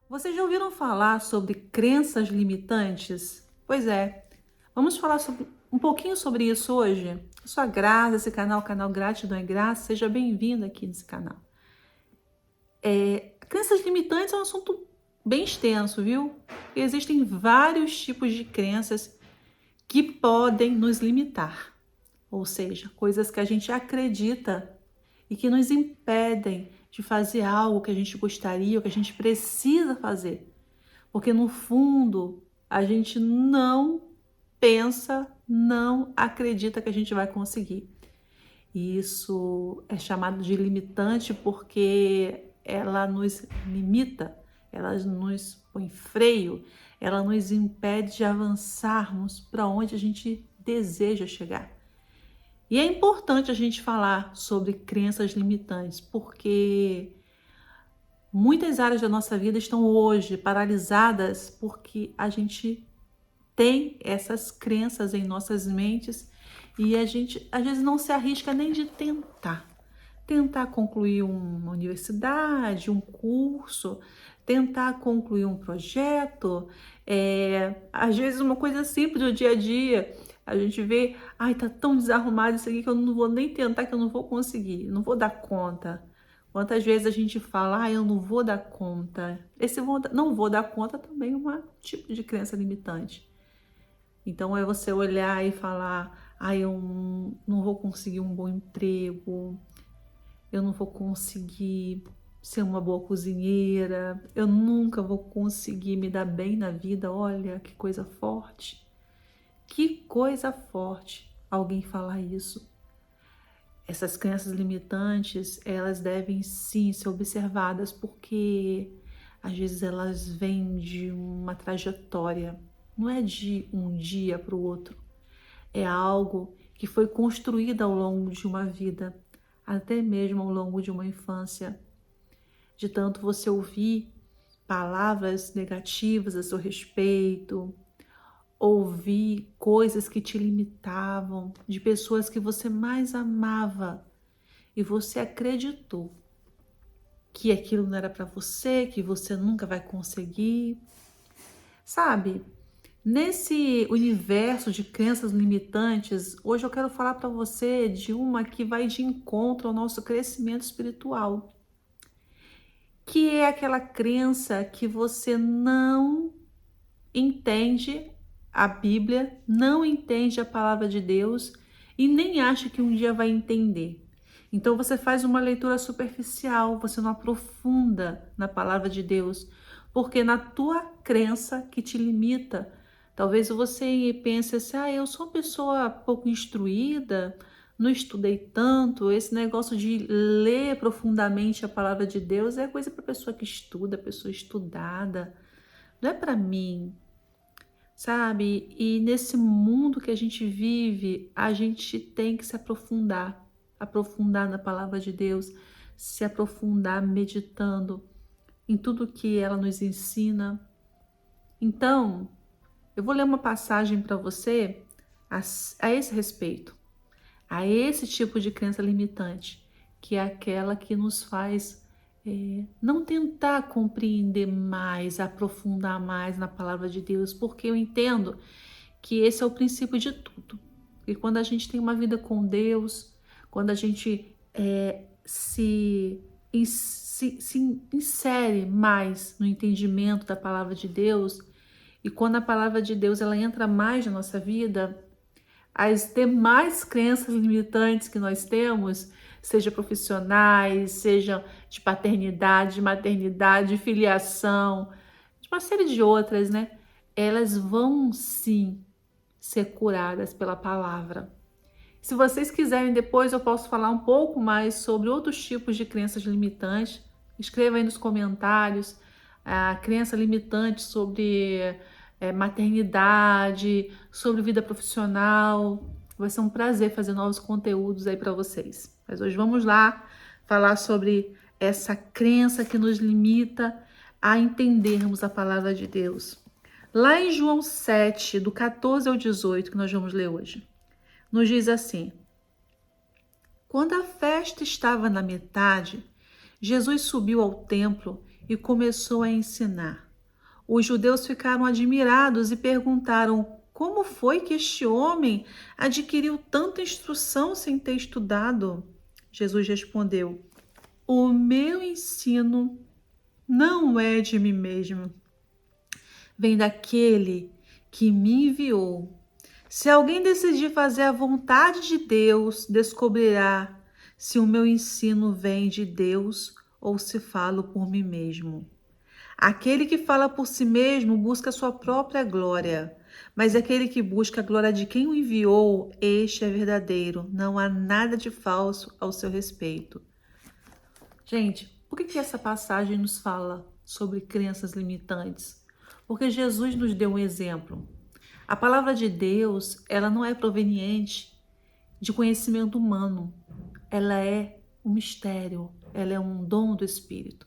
Vocês já ouviram falar sobre crenças limitantes? Pois é, vamos falar um pouquinho sobre isso hoje. Eu sou a Graça, esse canal, o canal Gratidão e Graça, seja bem-vindo aqui nesse canal. Crenças limitantes é um assunto bem extenso, viu? Existem vários tipos de crenças que podem nos limitar, ou seja, coisas que a gente acredita e que nos impedem de fazer algo que a gente gostaria ou que a gente precisa fazer. Porque no fundo, a gente não pensa, não acredita que a gente vai conseguir. E isso é chamado de limitante porque ela nos limita, ela nos põe freio, ela nos impede de avançarmos para onde a gente deseja chegar. E é importante a gente falar sobre crenças limitantes, porque muitas áreas da nossa vida estão hoje paralisadas porque a gente tem essas crenças em nossas mentes e a gente às vezes não se arrisca nem de tentar concluir uma universidade, um curso, tentar concluir um projeto, às vezes uma coisa simples do dia a dia. A gente vê, ai, tá tão desarrumado isso aqui que eu não vou nem tentar, que eu não vou conseguir, não vou dar conta. Quantas vezes a gente fala, ah, eu não vou dar conta. Não vou dar conta também é um tipo de crença limitante. Então é você olhar e falar, ah, eu não vou conseguir um bom emprego, eu não vou conseguir ser uma boa cozinheira, eu nunca vou conseguir me dar bem na vida. Olha, que coisa forte. Que coisa forte alguém falar isso. Essas crenças limitantes, elas devem sim ser observadas porque às vezes elas vêm de uma trajetória, não é de um dia para o outro, é algo que foi construído ao longo de uma vida, até mesmo ao longo de uma infância, de tanto você ouvir palavras negativas a seu respeito, ouvir coisas que te limitavam, de pessoas que você mais amava e você acreditou que aquilo não era para você, que você nunca vai conseguir. Sabe, nesse universo de crenças limitantes, hoje eu quero falar para você de uma que vai de encontro ao nosso crescimento espiritual, que é aquela crença que você não entende a Bíblia, não entende a palavra de Deus e nem acha que um dia vai entender. Então você faz uma leitura superficial, você não aprofunda na palavra de Deus, porque na tua crença que te limita, talvez você pense assim, ah, eu sou uma pessoa pouco instruída, não estudei tanto, esse negócio de ler profundamente a palavra de Deus é coisa para pessoa que estuda, pessoa estudada, não é para mim, sabe? E nesse mundo que a gente vive, a gente tem que se aprofundar na palavra de Deus, se aprofundar meditando em tudo que ela nos ensina. Então, eu vou ler uma passagem para você a esse respeito, a esse tipo de crença limitante, que é aquela que nos faz não tentar compreender mais, aprofundar mais na palavra de Deus, porque eu entendo que esse é o princípio de tudo. E quando a gente tem uma vida com Deus, quando a gente se insere mais no entendimento da palavra de Deus, e quando a palavra de Deus ela entra mais na nossa vida, as demais crenças limitantes que nós temos, seja profissionais, seja de paternidade, de maternidade, de filiação, de uma série de outras, né? Elas vão sim ser curadas pela palavra. Se vocês quiserem, depois eu posso falar um pouco mais sobre outros tipos de crenças limitantes. Escreva aí nos comentários a crença limitante sobre maternidade, sobre vida profissional. Vai ser um prazer fazer novos conteúdos aí para vocês. Mas hoje vamos lá falar sobre essa crença que nos limita a entendermos a palavra de Deus. Lá em João 7, do 14 ao 18, que nós vamos ler hoje, nos diz assim: quando a festa estava na metade, Jesus subiu ao templo e começou a ensinar. Os judeus ficaram admirados e perguntaram: como foi que este homem adquiriu tanta instrução sem ter estudado? Jesus respondeu: o meu ensino não é de mim mesmo, vem daquele que me enviou. Se alguém decidir fazer a vontade de Deus, descobrirá se o meu ensino vem de Deus ou se falo por mim mesmo. Aquele que fala por si mesmo busca a sua própria glória, mas aquele que busca a glória de quem o enviou, este é verdadeiro. Não há nada de falso ao seu respeito. Gente, por que essa passagem nos fala sobre crenças limitantes? Porque Jesus nos deu um exemplo. A palavra de Deus, ela não é proveniente de conhecimento humano. Ela é um mistério, ela é um dom do Espírito.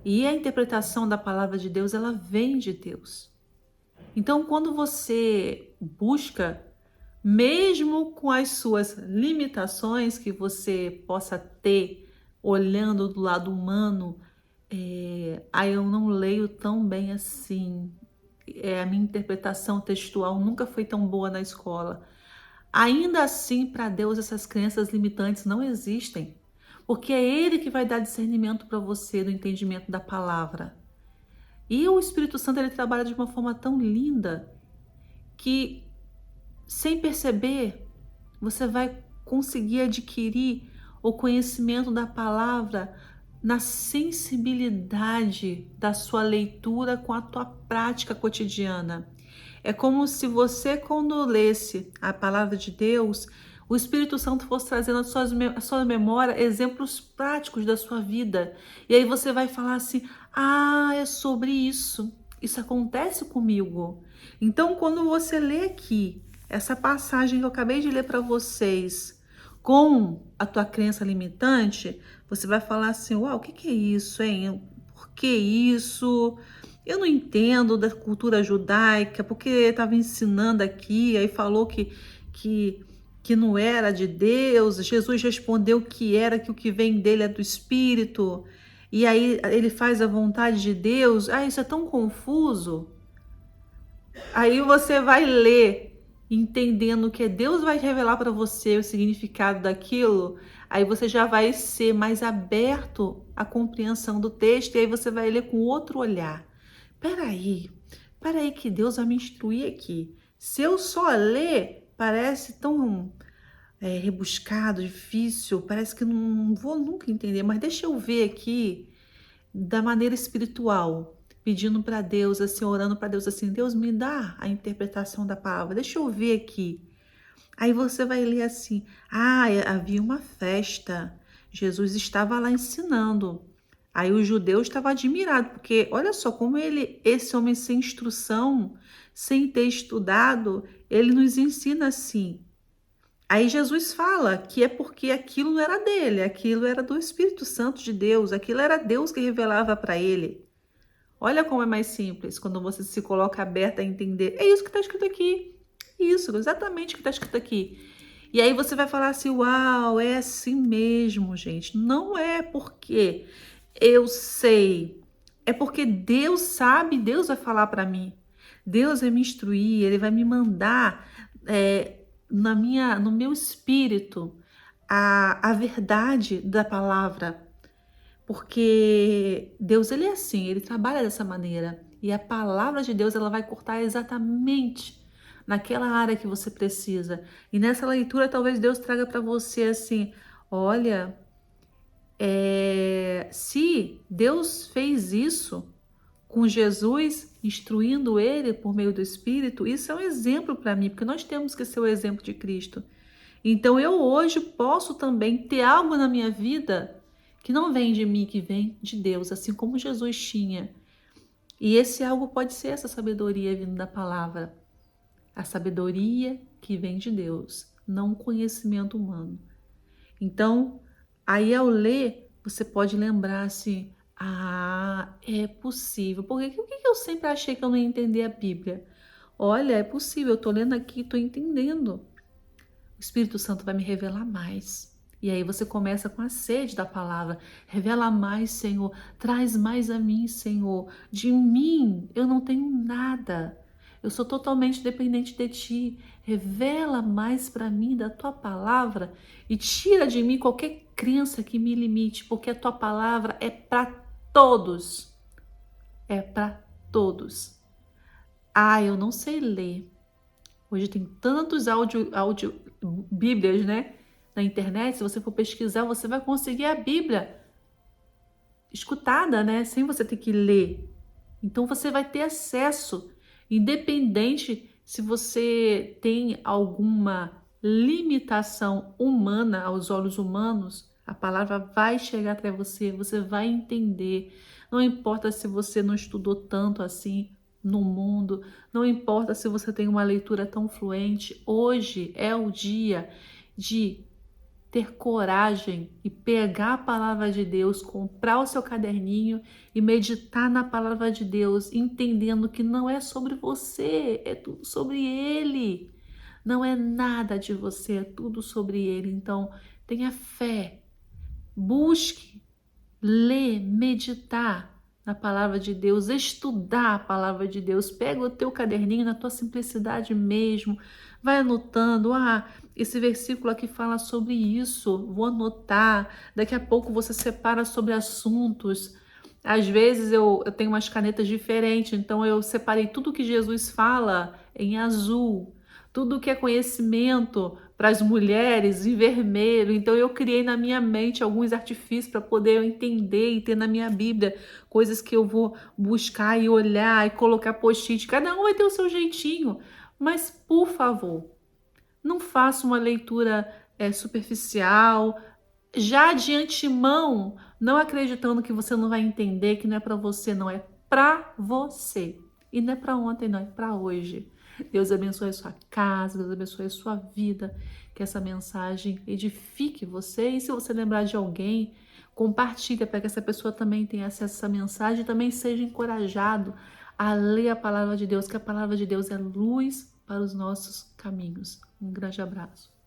E a interpretação da palavra de Deus, ela vem de Deus. Então, quando você busca, mesmo com as suas limitações que você possa ter, olhando do lado humano, eu não leio tão bem assim, a minha interpretação textual nunca foi tão boa na escola. Ainda assim, para Deus, essas crenças limitantes não existem, porque é Ele que vai dar discernimento para você do entendimento da palavra. E o Espírito Santo, ele trabalha de uma forma tão linda que, sem perceber, você vai conseguir adquirir o conhecimento da palavra na sensibilidade da sua leitura com a tua prática cotidiana. É como se você, quando lesse a palavra de Deus, o Espírito Santo fosse trazendo à sua memória exemplos práticos da sua vida. E aí você vai falar assim: ah, é sobre isso. Isso acontece comigo. Então, quando você lê aqui essa passagem que eu acabei de ler para vocês, com a tua crença limitante, você vai falar assim: uau, o que é isso, hein? Por que isso? Eu não entendo da cultura judaica, porque estava ensinando aqui, aí falou que não era de Deus. Jesus respondeu que era, que o que vem dele é do Espírito, e aí ele faz a vontade de Deus. Ah, isso é tão confuso. Aí você vai ler, entendendo que Deus vai revelar para você o significado daquilo, aí você já vai ser mais aberto à compreensão do texto, e aí você vai ler com outro olhar. Peraí que Deus vai me instruir aqui. Se eu só ler, parece tão rebuscado, difícil, parece que não vou nunca entender, mas deixa eu ver aqui da maneira espiritual, pedindo para Deus, assim, orando para Deus, assim: Deus, me dá a interpretação da palavra, deixa eu ver aqui. Aí você vai ler assim: ah, havia uma festa, Jesus estava lá ensinando. Aí o judeu estava admirado, porque olha só como esse homem sem instrução, sem ter estudado, ele nos ensina assim. Aí Jesus fala que é porque aquilo não era dele, aquilo era do Espírito Santo de Deus, aquilo era Deus que revelava para ele. Olha como é mais simples quando você se coloca aberta a entender. É isso que está escrito aqui. Isso, exatamente o que está escrito aqui. E aí você vai falar assim: uau, é assim mesmo, gente. Não é porque eu sei, é porque Deus sabe, Deus vai falar para mim. Deus vai me instruir, Ele vai me mandar no meu espírito a verdade da palavra. Porque Deus, ele é assim, ele trabalha dessa maneira. E a palavra de Deus, ela vai cortar exatamente naquela área que você precisa. E nessa leitura, talvez Deus traga para você assim: olha, se Deus fez isso com Jesus, instruindo ele por meio do Espírito, isso é um exemplo para mim, porque nós temos que ser o exemplo de Cristo. Então eu hoje posso também ter algo na minha vida que não vem de mim, que vem de Deus, assim como Jesus tinha. E esse algo pode ser essa sabedoria vindo da palavra. A sabedoria que vem de Deus, não o conhecimento humano. Então, aí ao ler, você pode lembrar assim: ah, é possível. Porque o que eu sempre achei que eu não ia entender a Bíblia? Olha, é possível, eu estou lendo aqui, estou entendendo. O Espírito Santo vai me revelar mais. E aí você começa com a sede da palavra. Revela mais, Senhor. Traz mais a mim, Senhor. De mim eu não tenho nada. Eu sou totalmente dependente de ti. Revela mais para mim da tua palavra e tira de mim qualquer crença que me limite, porque a tua palavra é para todos. É para todos. Ah, eu não sei ler. Hoje tem tantos áudio bíblias, né? Na internet, se você for pesquisar, você vai conseguir a Bíblia escutada, né? Sem você ter que ler. Então você vai ter acesso, independente se você tem alguma limitação humana aos olhos humanos, a palavra vai chegar até você, você vai entender. Não importa se você não estudou tanto assim no mundo, não importa se você tem uma leitura tão fluente, hoje é o dia de ter coragem e pegar a palavra de Deus, comprar o seu caderninho e meditar na palavra de Deus, entendendo que não é sobre você, é tudo sobre Ele. Não é nada de você, é tudo sobre Ele. Então, tenha fé, busque ler, meditar na palavra de Deus, estudar a palavra de Deus. Pega o teu caderninho na tua simplicidade mesmo, vai anotando. Ah, esse versículo aqui fala sobre isso, vou anotar. Daqui a pouco você separa sobre assuntos. Às vezes eu tenho umas canetas diferentes, então eu separei tudo que Jesus fala em azul, tudo que é conhecimento para as mulheres em vermelho. Então eu criei na minha mente alguns artifícios para poder entender e ter na minha Bíblia coisas que eu vou buscar e olhar e colocar post-it. Cada um vai ter o seu jeitinho, mas por favor, não faça uma leitura superficial, já de antemão, não acreditando que você não vai entender, que não é para você, não é para você. E não é para ontem, não, é para hoje. Deus abençoe a sua casa, Deus abençoe a sua vida, que essa mensagem edifique você. E se você lembrar de alguém, compartilha para que essa pessoa também tenha acesso a essa mensagem e também seja encorajado a ler a palavra de Deus, que a palavra de Deus é luz para os nossos caminhos. Um grande abraço.